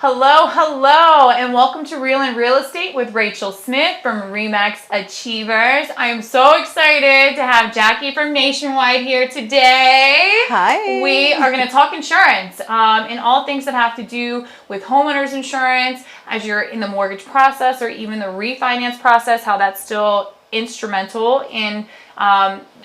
Hello, and welcome to Real and Real Estate with Rachel Smith from RE/MAX Achievers. I am so excited to have Jackie from Nationwide here today. Hi. We are going to talk insurance and all things that have to do with homeowners insurance as you're in the mortgage process or even the refinance process, how that's still instrumental in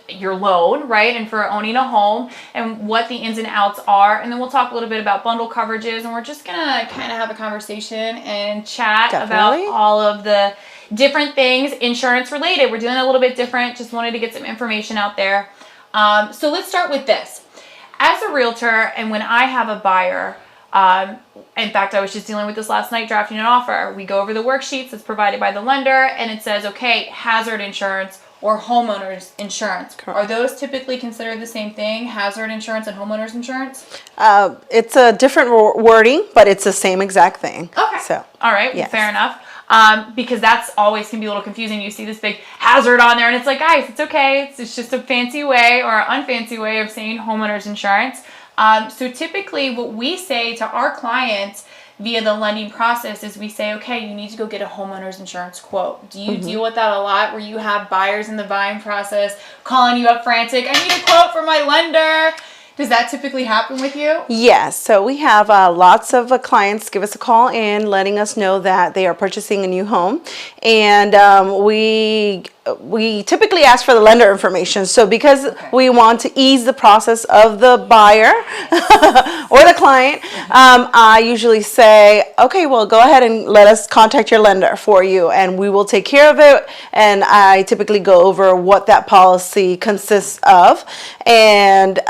your loan, right? And for owning a home and what the ins and outs are. And then we'll talk a little bit about bundle coverages, and we're just gonna kind of have a conversation and chat about all of the different things insurance related. We're doing a little bit different. Just wanted to get some information out there. So let's start with this. As a realtor, and when I have a buyer, in fact, I was just dealing with this last night, drafting an offer. We go over the worksheets that's provided by the lender, and it says, okay, hazard insurance or homeowners insurance. Correct. Are those typically considered the same thing, hazard insurance and homeowners insurance? It's a different wording, but it's the same exact thing. Okay. So, all right, yes. Fair enough. Because that's always can be a little confusing. You see this big hazard on there, and it's like, guys, it's okay. It's just a fancy way or an unfancy way of saying homeowners insurance. So typically what we say to our clients via the lending process is we say, okay, you need to go get a homeowner's insurance quote. Do you deal with that a lot where you have buyers in the buying process calling you up frantic, I need a quote from my lender? Does that typically happen with you? Yes. So we have lots of clients give us a call in letting us know that they are purchasing a new home. And we typically ask for the lender information. So because we want to ease the process of the buyer or the client, I usually say, okay, well, go ahead and let us contact your lender for you, and we will take care of it. And I typically go over what that policy consists of and,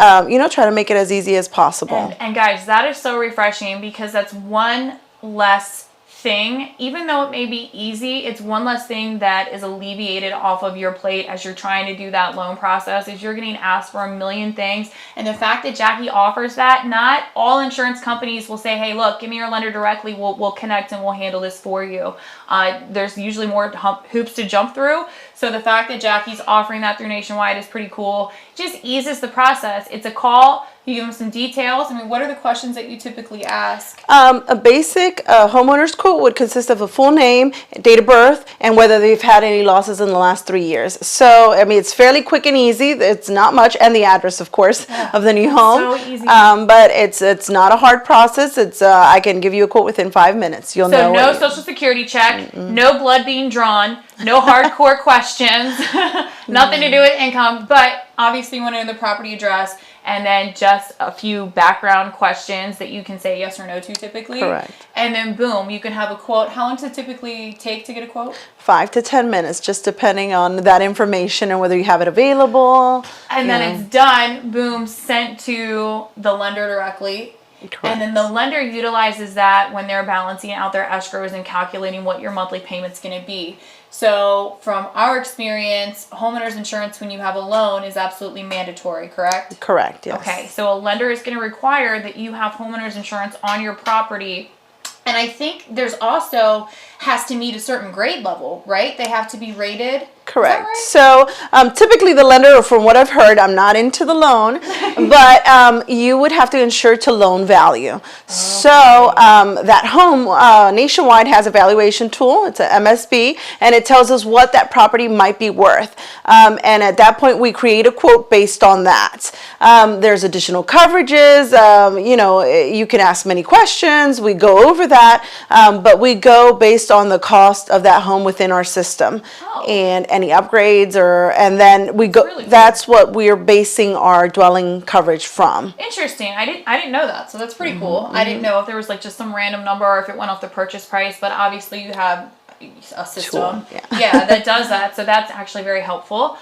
try to make it as easy as possible. And guys, that is so refreshing because that's one less thing. Even though it may be easy, it's one less thing that is alleviated off of your plate as you're trying to do that loan process, is you're getting asked for a million things. And the fact that Jackie offers that, not all insurance companies will say, hey, look, give me your lender directly, we'll connect and we'll handle this for you. There's usually more hoops to jump through. So the fact that Jackie's offering that through Nationwide is pretty cool. It just eases the process. It's a call. You give them some details. I mean, what are the questions that you typically ask? A basic homeowner's quote would consist of a full name, date of birth, and whether they've had any losses in the last 3 years. So, I mean, it's fairly quick and easy. It's not much, and the address, of course, of the new home. So easy. But it's not a hard process. It's I can give you a quote within 5 minutes. You'll know. So no social security check, no blood being drawn, no hardcore questions, nothing to do with income, but obviously you want to know the property address, and then just a few background questions that you can say yes or no to typically. Correct. And then boom, you can have a quote. How long does it typically take to get a quote? 5 to 10 minutes, just depending on that information and whether you have it available. And then it's done, boom, sent to the lender directly. Correct. And then the lender utilizes that when they're balancing out their escrows and calculating what your monthly payment's going to be. So from our experience, homeowners insurance when you have a loan is absolutely mandatory, correct? Correct, yes. Okay, so a lender is going to require that you have homeowners insurance on your property. And I think there's also has to meet a certain grade level, right? They have to be rated. Correct. Right? So typically the lender, from what I've heard, I'm not into the loan, but you would have to insure to loan value. Okay. So that home, Nationwide has a valuation tool. It's a MSB, and it tells us what that property might be worth. And at that point, we create a quote based on that. There's additional coverages. You can ask many questions. We go over that, but we go based on the cost of that home within our system. And any upgrades and then we go. Really that's what we're basing our dwelling coverage from. Interesting. I didn't know that, so that's pretty cool. I didn't know if there was like just some random number or if it went off the purchase price, but obviously you have a system, that does that. So that's actually very helpful.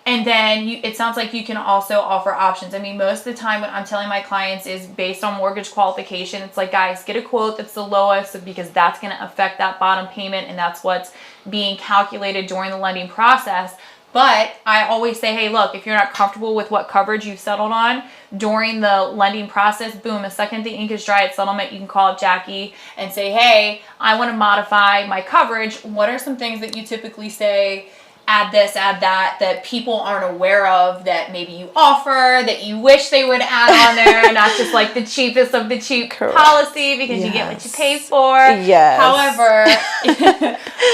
And then it sounds like you can also offer options. I mean, most of the time what I'm telling my clients is based on mortgage qualification. It's like, guys, get a quote that's the lowest because that's going to affect that bottom payment, and that's what's being calculated during the lending process. But I always say, hey, look, if you're not comfortable with what coverage you've settled on during the lending process, boom, the second the ink is dry at settlement, you can call up Jackie and say, hey, I want to modify my coverage. What are some things that you typically say add this, add that, that people aren't aware of, that maybe you offer, that you wish they would add on there, not just like the cheapest of the cheap policy because you get what you pay for. Yes. However,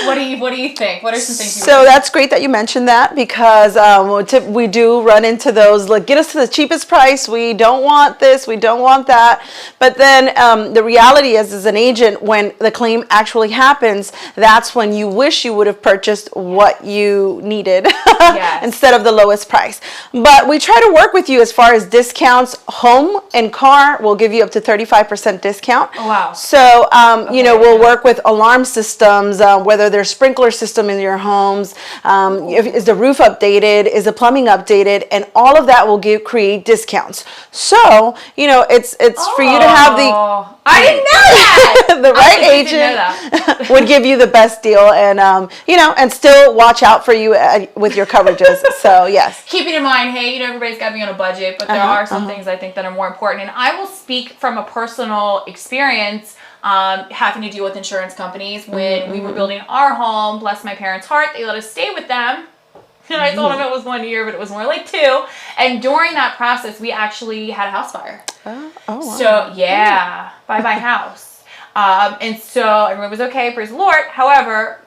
what do you think? What are some things you So that's great that you mentioned that, because we do run into those, like, get us to the cheapest price. We don't want this. We don't want that. But then the reality is, as an agent, when the claim actually happens, that's when you wish you would have purchased what you needed instead of the lowest price. But we try to work with you as far as discounts. Home and car will give you up to 35% discount. Oh, wow. So, we'll work with alarm systems, whether there's sprinkler system in your homes, is the roof updated, is the plumbing updated, and all of that will create discounts. So, it's for you to have the... I didn't know that! The right agent would give you the best deal, and and still watch out for you with your coverages. So yes. Keeping in mind, hey, everybody's got to be on a budget, but there are some things I think that are more important. And I will speak from a personal experience having to deal with insurance companies. When we were building our home, bless my parents' heart, they let us stay with them. And I told them it was 1 year, but it was more like 2. And during that process, we actually had a house fire. Oh, wow. So, yeah, by my house. And so everyone was okay, praise the Lord. However,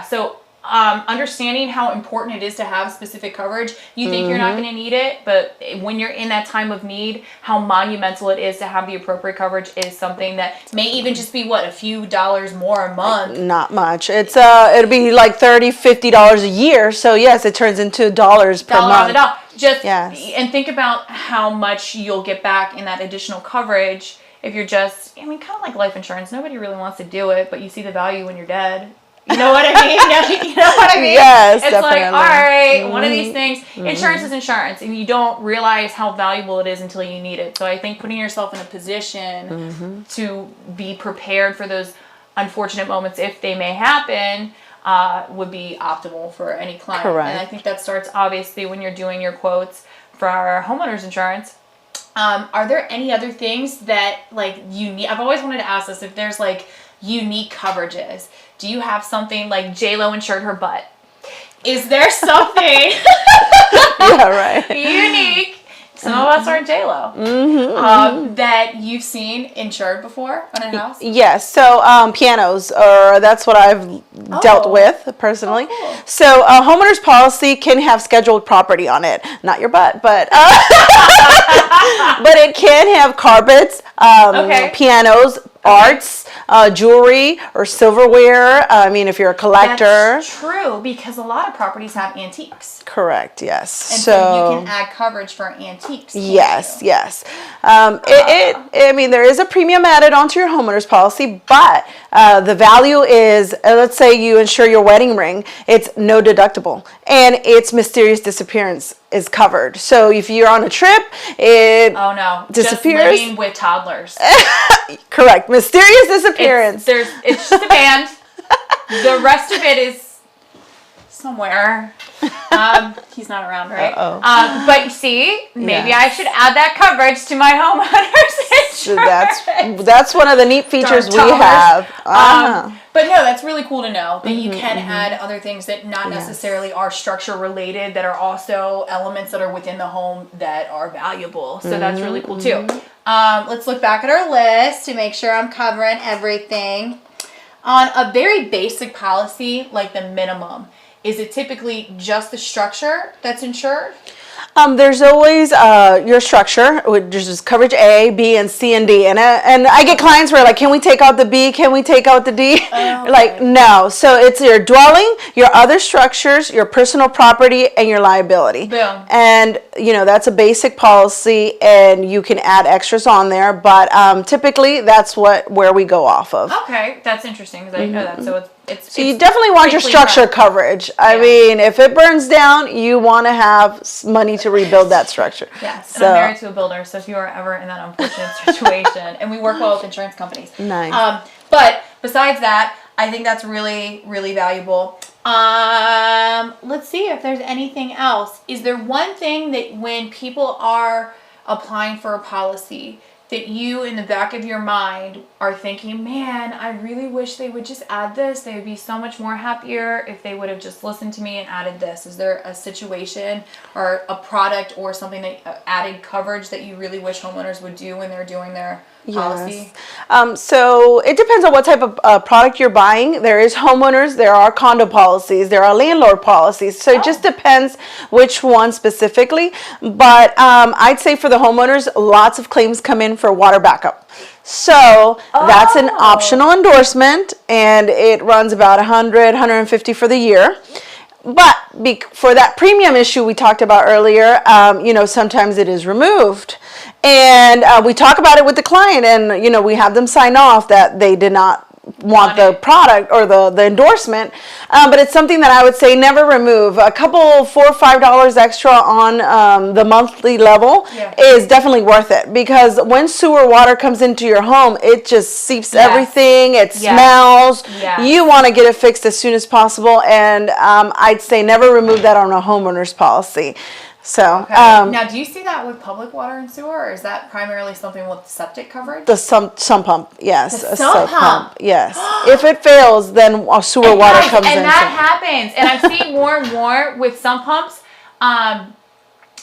so understanding how important it is to have specific coverage. You think you're not going to need it, but when you're in that time of need, how monumental it is to have the appropriate coverage is something that may even just be a few dollars more a month. Not much. It's it'll be like $30-$50 a year. So yes, it turns into dollars per month. And think about how much you'll get back in that additional coverage if you're just, kind of like life insurance. Nobody really wants to do it, but you see the value when you're dead. You know what I mean? You know what I mean? Yes, it's definitely. Like, all right, one of these things, insurance is insurance, and you don't realize how valuable it is until you need it. So I think putting yourself in a position to be prepared for those unfortunate moments, if they may happen, would be optimal for any client. Correct. And I think that starts, obviously, when you're doing your quotes for our homeowners insurance. Are there any other things that, you need? I've always wanted to ask this, if there's, unique coverages. Do you have something like J-Lo insured her butt? Is there something unique? Some of us are J-Lo. That you've seen insured before on a house? Yes. So pianos, that's what I've dealt with personally. Oh, cool. So a homeowner's policy can have scheduled property on it. Not your butt, but but it can have carpets, pianos, arts, jewelry or silverware. I mean, if you're a collector. That's true, because a lot of properties have antiques. Correct, yes. And so you can add coverage for antiques. Yes. I mean, there is a premium added onto your homeowner's policy, but the value is, let's say you insure your wedding ring, it's no deductible, and its mysterious disappearance is covered. So if you're on a trip, it disappears. Just living with toddlers. Correct. Mysterious disappearance. It's just a band. The rest of it is somewhere. He's not around, right? But you see, maybe I should add that coverage to my homeowners insurance. So that's one of the neat features we have. But no, that's really cool to know that you can add other things that not necessarily are structure related, that are also elements that are within the home that are valuable. So that's really cool too. Let's look back at our list to make sure I'm covering everything. On a very basic policy, like the minimum, is it typically just the structure that's insured? There's always your structure, which is coverage A, B, and C, and D. And I get clients where can we take out the B? Can we take out the D? No. So it's your dwelling, your other structures, your personal property, and your liability. Boom. And, that's a basic policy, and you can add extras on there. But typically, that's where we go off of. Okay. That's interesting, because I didn't know that. So So you definitely want your structure coverage. I mean, if it burns down, you want to have money to rebuild that structure. Yes, and I'm married to a builder, so if you are ever in that unfortunate situation, and we work well with insurance companies. Nice. But besides that, I think that's really, really valuable. Let's see if there's anything else. Is there one thing that when people are applying for a policy, that you, in the back of your mind, are thinking, man, I really wish they would just add this. They would be so much more happier if they would have just listened to me and added this? Is there a situation or a product or something that added coverage that you really wish homeowners would do when they're doing their policy? So it depends on what type of product you're buying. There is homeowners, there are condo policies, there are landlord policies. So it just depends which one specifically. But I'd say for the homeowners, lots of claims come in for water backup. So that's an optional endorsement, and it runs about 100, 150 for the year. But for that premium issue we talked about earlier, sometimes it is removed. And we talk about it with the client, and, we have them sign off that they did not want the product or the endorsement. But it's something that I would say never remove. A couple, $4 or $5 extra on the monthly level is definitely worth it, because when sewer water comes into your home, it just seeps everything. It smells. You want to get it fixed as soon as possible. And I'd say never remove that on a homeowner's policy. So, now, do you see that with public water and sewer, or is that primarily something with septic coverage? The sump pump, yes. The sump pump, yes. If it fails, then sewer water comes in. And that happens. And I've seen more and more with sump pumps,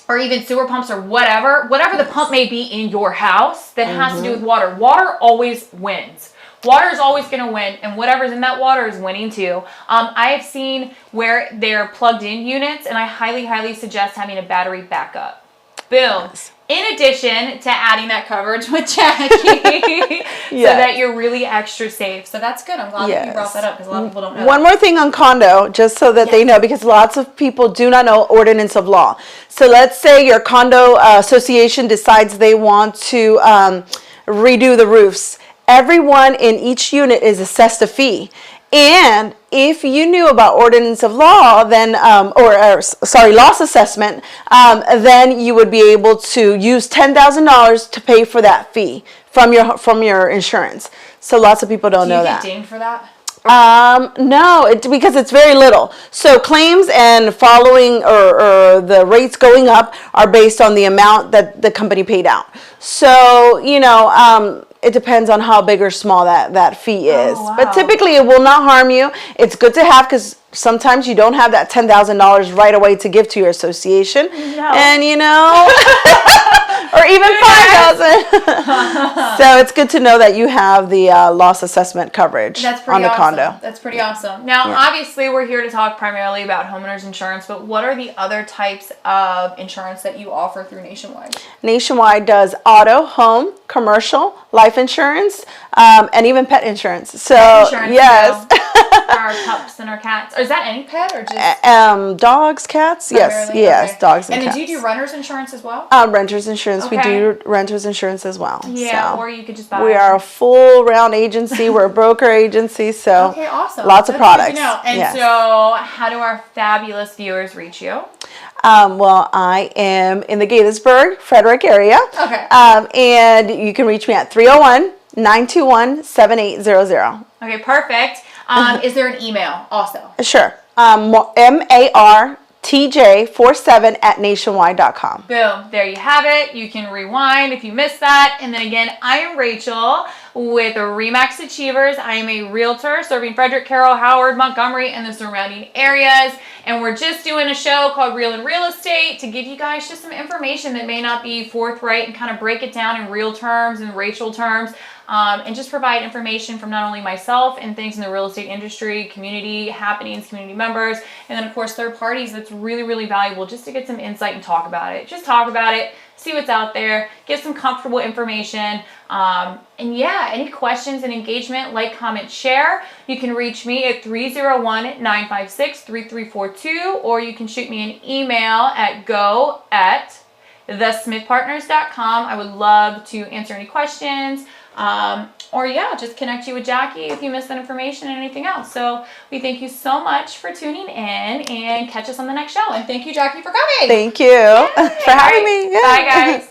or even sewer pumps, or whatever the pump may be in your house that has to do with water. Water always wins. Water is always going to win, and whatever's in that water is winning too. I have seen where they're plugged in units, and I highly, highly suggest having a battery backup. Boom. In addition to adding that coverage with Jackie, so that you're really extra safe. So that's good. I'm glad that you brought that up, because a lot of people don't know. One more thing on condo, just so that they know, because lots of people do not know ordinance of law. So let's say your condo association decides they want to redo the roofs. Everyone in each unit is assessed a fee. And if you knew about ordinance of law, then, loss assessment, then you would be able to use $10,000 to pay for that fee from your insurance. So lots of people don't know that. Do you get dinged for that? No, because it's very little. So claims and following or the rates going up are based on the amount that the company paid out. So, it depends on how big or small that fee is. Oh, wow. But typically it will not harm you. It's good to have, because sometimes you don't have that $10,000 right away to give to your association. No. And or even $5,000. So it's good to know that you have the loss assessment coverage on the condo. That's pretty awesome. Now, obviously, we're here to talk primarily about homeowners insurance, but what are the other types of insurance that you offer through Nationwide? Nationwide does auto, home, commercial, life insurance, and even pet insurance. So, pet insurance, yes. Our pups and our cats. Or is that any pet, or just dogs, cats? Yes, okay. Dogs and cats. And do you do renter's insurance as well? Renters insurance. Okay. We do renters insurance as well. Yeah, so or you could just buy. We are a full round agency. We're a broker agency. So okay, awesome. Lots of products. And so, how do our fabulous viewers reach you? Well, I am in the Gaithersburg, Frederick area. Okay. And you can reach me at 301-921-7800. Okay, perfect. Is there an email also? Sure. martj47@nationwide.com. Boom. There you have it. You can rewind if you missed that. And then again, I am Rachel with RE/MAX Achievers. I am a realtor serving Frederick, Carroll, Howard, Montgomery, and the surrounding areas. And we're just doing a show called Real in Real Estate to give you guys just some information that may not be forthright, and kind of break it down in real terms and Rachel terms. And just provide information from not only myself and things in the real estate industry, community happenings, community members, and then of course third parties. That's really, really valuable, just to get some insight and talk about it. Just talk about it, see what's out there, give some comfortable information. And yeah, any questions and engagement, like, comment, share. You can reach me at 301-956-3342, or you can shoot me an email at go@thesmithpartners.com. I would love to answer any questions. Or just connect you with Jackie if you missed that information and anything else. So we thank you so much for tuning in, and catch us on the next show. And thank you, Jackie, for coming. Thank you for having me. Yeah. Bye, guys.